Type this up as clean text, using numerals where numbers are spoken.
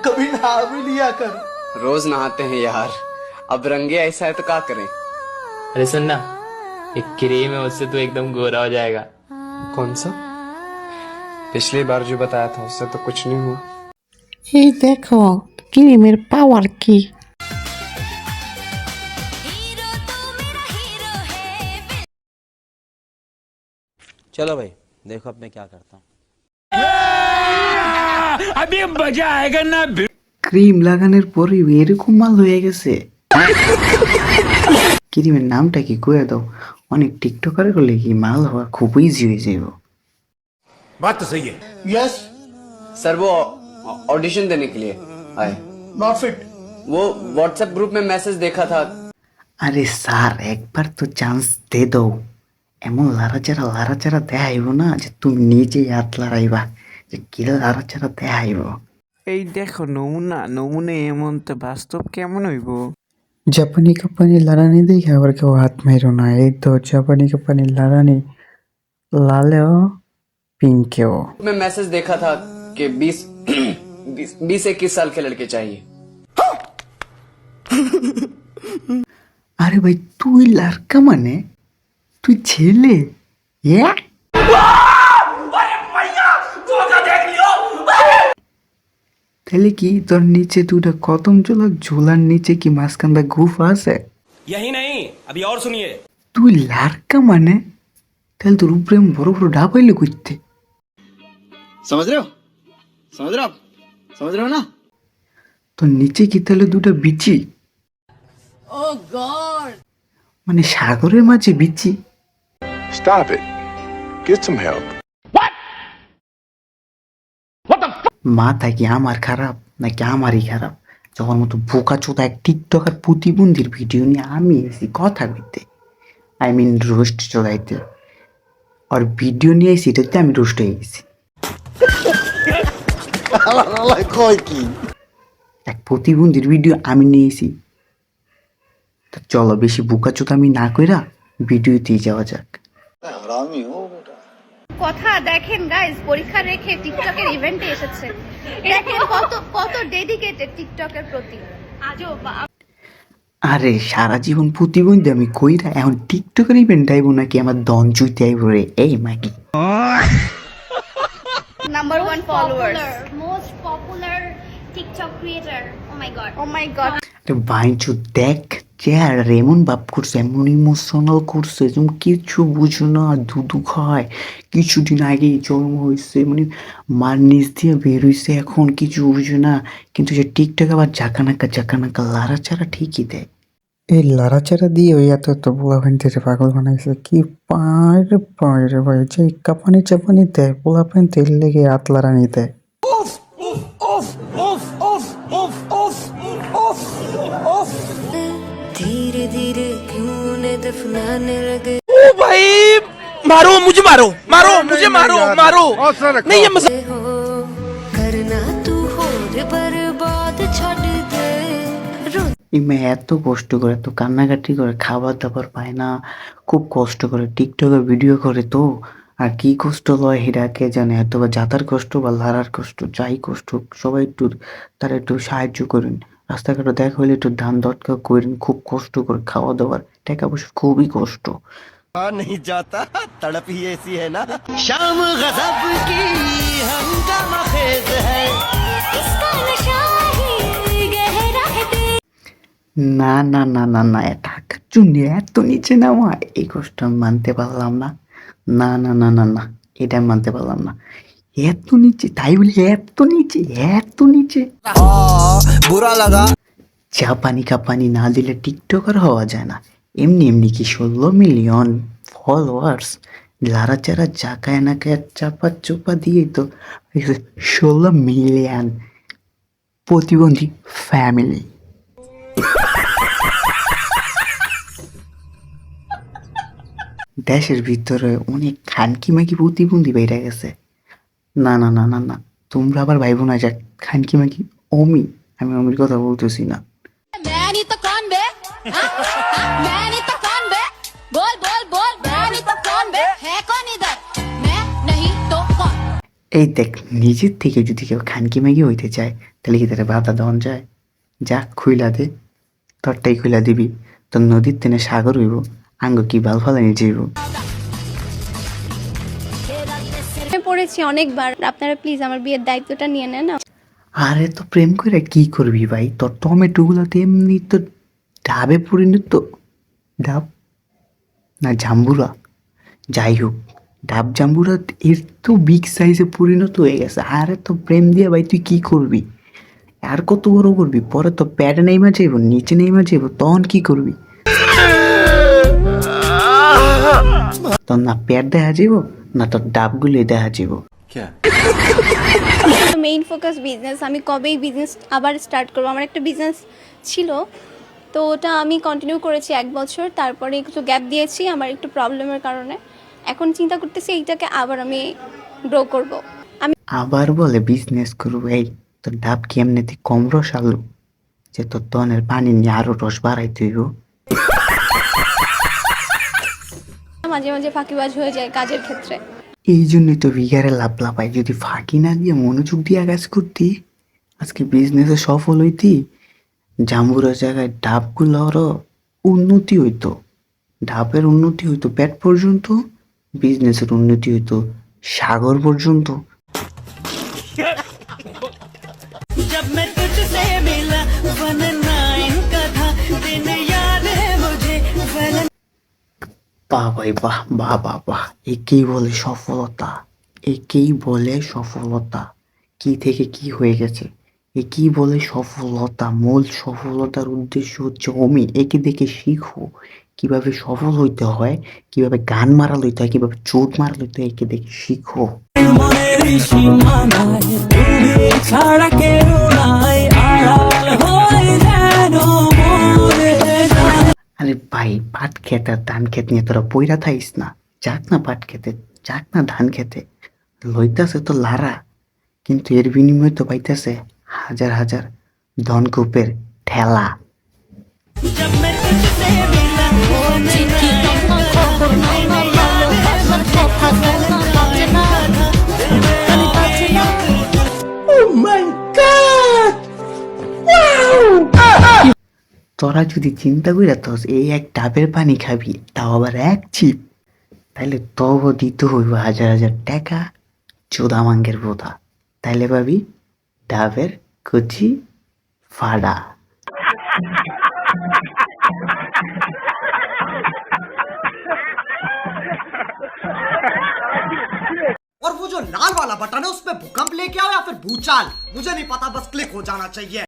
कभी नहा भी लिया कर। रोज नहाते हैं यार, अब रंगे ऐसा है तो क्या करें। अरे सुन ना, एक क्रीम है, उससे तू एकदम गोरा हो जाएगा। कौन सा? पिछली बार जो बताया था उससे तो कुछ नहीं हुआ। এই দেখো ক্রিমের পাওয়ার কি। चलो भाई देखो अब मैं क्या करता हूँ। ক্রিম লাগানোর পরে এরকম মাল হয়ে গেছে। ক্রিমের নামটা কি কয়ে দাও, অনেক টিকটকার করলে কি মাল হওয়া খুব ইজি হয়ে যাবে। बात तो सही है। यस, सर वो ऑडिशन देने के लिए आए। Not fit. वो व्हाट्सएप ग्रुप में मैसेज देखा था। আরে স্যার একবার তো চান্স দে দাও। এমন লাড়াচাড়া দেখাইব না যে তুমি নিজেই হাত লড়াইবা যে কি লাড়াচাড়া দেখাইব। এই দেখো নমুনা এমন তো বাস্তব কেমন হইব? জাপানি কাপানি লাড়ানি দেখে আবার কেউ হাত মাইরো না। এই তো জাপানি কাপানি লাড়ানি, লালেও পিঙ্কেও। में मैसेज देखा था कि 20-21 साल के लड़के चाहिए। আরে ভাই তুই লাড়কা মানে তুই ছেলে? তাহলে কি তোর নিচে দুটা কদম ঝোলার নিচে কি মাঝখানটা গুফা আছে? यही नहीं अभी और सुनिए। তুই লাড়কা মানে তাহলে তোর উপরে বড় বড় ডাব হইলে করতে। समझ रहे हो आप समझ रहे हो ना। তোর নিচে কি তাহলে দুটা বিচি? মানে সাগরের মাঝে বিচি? Stop it. Get some help. মাথা কি আমার খারাপ নাকি আমারই খারাপ? যখন মতো বোকা চোদা এক টিকটকার প্রতিবন্ধীর ভিডিও নিয়ে আমি এসেছি কথা কইতে, আই মিন রোস্ট চলাইতে, আর ভিডিও নিয়ে এসেছি এটাতে আমি রোস্ট হয়ে গেছি। এক প্রতিবন্ধীর ভিডিও আমি নিয়ে এসেছি। তা চলো বেশি বোকা চোদা আমি না কইরা ভিডিওতেই যাওয়া যাক। কথা দেখেন গাইস, পরীক্ষা রেখে টিকটকের ইভেন্টে এসেছে। দেখেন কত ডেডিকেটেড টিকটকের প্রতি। আজও আরে সারা জীবন প্রতিবন্ধী আমি কইরা এখন টিকটকের ইভেন্ট আইব নাকি আমার দন চুইতে আইব রে? এই মাগি number 1 followers, most popular TikTok creator. Oh my god. Oh my god. আরে বাইঞ্চু দেখ চেহারা এমন ভাব করছে, এমন ইমোশনাল করছে তুমি কিছু বুঝো না। দুধু খায়, কিছুদিন আগেই জন্ম হয়েছে, মানে মার নিচ দিয়ে বের হয়েছে, এখন কিছু বুঝো না। কিন্তু সে টিকটক আবার জাকানাকা লাড়াচাড়া ঠিকই দেয়। এই লাড়াচাড়া দিয়ে ওই এত পোলা পানিতে পাগল বানাইছে। কি পায় রে ভাই, যে কাপানি চাপানি দেয় পোলা পানি তেল লেগে হাত লাড়ানি দেয়। धीरे धीरे क्यों ने दफनाने लगे। ओ भाई मारो मुझे, मारो नहीं ये मजाक हो करना तू हो बर्बाद छोड़ दे। এই মেয়ে এত কষ্ট করে, এত কান্নাকাটি করে, খাবার দাবার পায় না, খুব কষ্ট করে টিকটকে ভিডিও করে। তো আর কি কষ্ট লয় হেরা কে জানে, এত বা যাতার কষ্ট বা লারার কষ্ট, যাই কষ্ট সবাই একটু তারা একটু সাহায্য করেন। রাস্তাঘাটে দেখা হলে একটু ধান দটকা করেন। খুব কষ্ট করে খাওয়া দাওয়ার, টাকা পয়সা খুবই কষ্ট। नहीं जाता तड़प ही ऐसी है ना। शाम गजब की हंगामा खेज है। इसका नशा ही गहरा है। না না না না না, টাকার জন্য এত নিচে নামা, এই কষ্ট আমি মানতে পারলাম না। না না না না না, এটা আমি মানতে পারলাম না। এত নিচে, তাই বলে এত নিচে बुरा लगा। চা পানি কাপানি না দিলে টিকটকার হওয়া যায় না। এমনি কি 16 মিলিয়ন ফলোয়ার্স, লাড়াচাড়া জাকায় নাকায় চাপা চোপা দিয়ে তো 16 মিলিয়ন প্রতিবন্ধী ফ্যামিলি। দেশের ভিতরে অনেক খানকি মাকি প্রতিবন্ধী বেড়ে গেছে। না না না না না, তোমরা আবার ভাইবো না যাক খানকি মাকি আমি অমির কথা বলতেছি না। এই দেখ, নিজের থেকে যদি কেউ খানকি ম্যাগি হইতে চায় তাহলে কি তারা বাধা দেওয়া যায়? যা খুইলা দে, তোরটাই খুইলা দিবি। তোর নদীর তেনে সাগর হইব, আঙ্গ কি বাল ফালানি যাইব। আমি পড়েছি অনেকবার, আপনারা প্লিজ আমার বিয়ের দায়িত্বটা নিয়ে নেন। আরে তো প্রেম করে কি করবি ভাই? তোর টমেটো গুলো তো এমনি তো ডাবে পরিণত। ডাব না জাম্বুরা, যাই হোক, ডাব জাম্বুরা এর তো বিগ সাইজে পরিণত হয়ে গেছে। আরে তো প্রেম দিয়ে ভাই তুই কি করবি? আর কত বড় করবি? পরে তো প্যাডে নেইমা যাইব, নিচে নেইমা যাইব, তখন কি করবি? তোর না প্যাড দেখা যাইব, না তোর ডাবগুলি দেখা যাইব। Main focus business. আমি কবেই বিজনেস আবার স্টার্ট করবো। আমার একটা বিজনেস ছিল, তো ওটা আমি কন্টিনিউ করেছি 1 বছর, তারপরে একটু গ্যাপ দিয়েছি আমার একটু প্রবলেমের কারণে। এখন চিন্তা করতেছি এইটাকে আবার আমি গ্রো করব। আবার বলে বিজনেস করবো। এই তোর ডাব কি এমনিতে কম রস আলু যে তোর দনের পানি নিয়ে আরো রস বাড়াইতে হইব? মাঝে মাঝে ফাঁকিবাজ হয়ে যায় কাজের ক্ষেত্রে। এই জন্যই তো বিঘারে লাভ লাপাই। যদি ফাঁকি না দিয়ে মনোযোগ দিয়ে কাজ করতি, আজকে বিজনেসে সফল হইতি। জাম্বুরের জায়গায় ডাবগুলোরও উন্নতি হইতো, ডাবের উন্নতি হইতো পেট পর্যন্ত, বিজনেসের উন্নতি হইতো সাগর পর্যন্ত। বাহ ভাই বাহ, বাহ বাহ বাহ, একেই বলে সফলতা, একেই বলে সফলতা। কি থেকে কি হয়ে গেছে, একেই বলে সফলতা। মূল সফলতার উদ্দেশ্য হচ্ছে একে দেখে শিখো কিভাবে সফল হইতে হয়, কিভাবে গান মারা লইতে হয়, কিভাবে চোট মারা লইতে হয়, একে দেখে শিখো। আরে ভাই, পাট খেত আর ধান খেত নিয়ে তোরা পইরা থাইস না। যাক না পাট খেতে, যাক না ধান খেতে। লইতাছে তো লারা, কিন্তু এর বিনিময়ে তো পাইতেছে হাজার হাজার ধনকূপের ঠেলা। তোরা যদি চিন্তা করে তো এই এক ডাবের পানি খাবি, তাও আবার 1 চিপ, তাইলে তবু দিতে হইব হাজার হাজার টাকা চোদা মাঙ্গের বোধা। তাইলে ভাবি ডাবের কচি ফাড়া। और वो जो लाल वाला बटन है उसपे भूकंप लेके आओ या फिर भूचाल, मुझे नहीं पता, बस क्लिक हो जाना चाहिए।